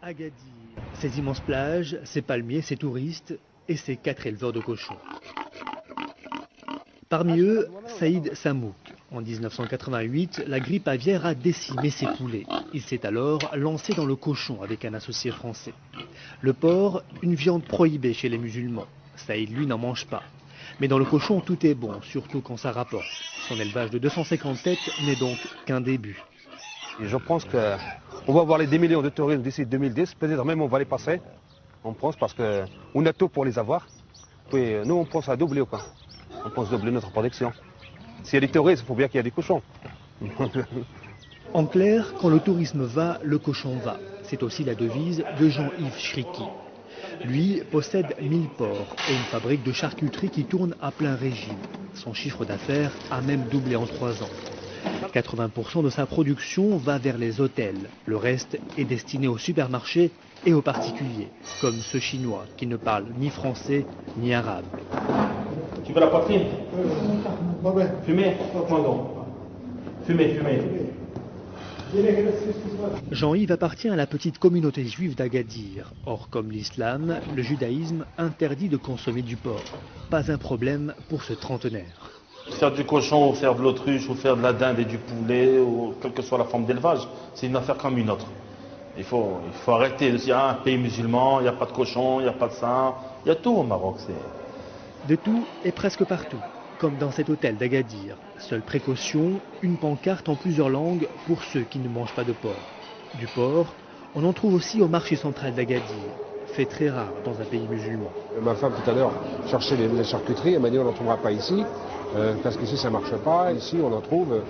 Agadir, ces immenses plages, ces palmiers, ces touristes et ces 4 éleveurs de cochons. Parmi eux, Saïd Samouk. En 1988, la grippe aviaire a décimé ses poulets. Il s'est alors lancé dans le cochon avec un associé français. Le porc, une viande prohibée chez les musulmans. Saïd, lui, n'en mange pas. Mais dans le cochon, tout est bon, surtout quand ça rapporte. Son élevage de 250 têtes n'est donc qu'un début. Et je pense qu'on va avoir les 10 millions de touristes d'ici 2010. Peut-être même on va les passer en France parce qu'on a tout pour les avoir. Puis nous, on pense à doubler, quoi. On pense doubler notre production. S'il y a des touristes, il faut bien qu'il y ait des cochons. En clair, quand le tourisme va, le cochon va. C'est aussi la devise de Jean-Yves Chriki. Lui possède 1000 porcs et une fabrique de charcuterie qui tourne à plein régime. Son chiffre d'affaires a même doublé en 3 ans. 80% de sa production va vers les hôtels. Le reste est destiné aux supermarchés et aux particuliers, comme ce Chinois qui ne parle ni français ni arabe. Tu veux la poitrine? Fumez? Fumez. Jean-Yves appartient à la petite communauté juive d'Agadir. Or, comme l'islam, le judaïsme interdit de consommer du porc. Pas un problème pour ce trentenaire. Faire du cochon ou faire de l'autruche ou faire de la dinde et du poulet ou quelle que soit la forme d'élevage, c'est une affaire comme une autre. Il faut arrêter de dire un pays musulman, il n'y a pas de cochon, il n'y a pas de ça. Il y a tout au Maroc. De tout et presque partout, comme dans cet hôtel d'Agadir. Seule précaution, une pancarte en plusieurs langues pour ceux qui ne mangent pas de porc. Du porc, on en trouve aussi au marché central d'Agadir, fait très rare dans un pays musulman. Ma femme tout à l'heure cherchait les charcuteries, elle m'a dit on n'en trouvera pas ici, parce qu'ici ça ne marche pas, ici on en trouve.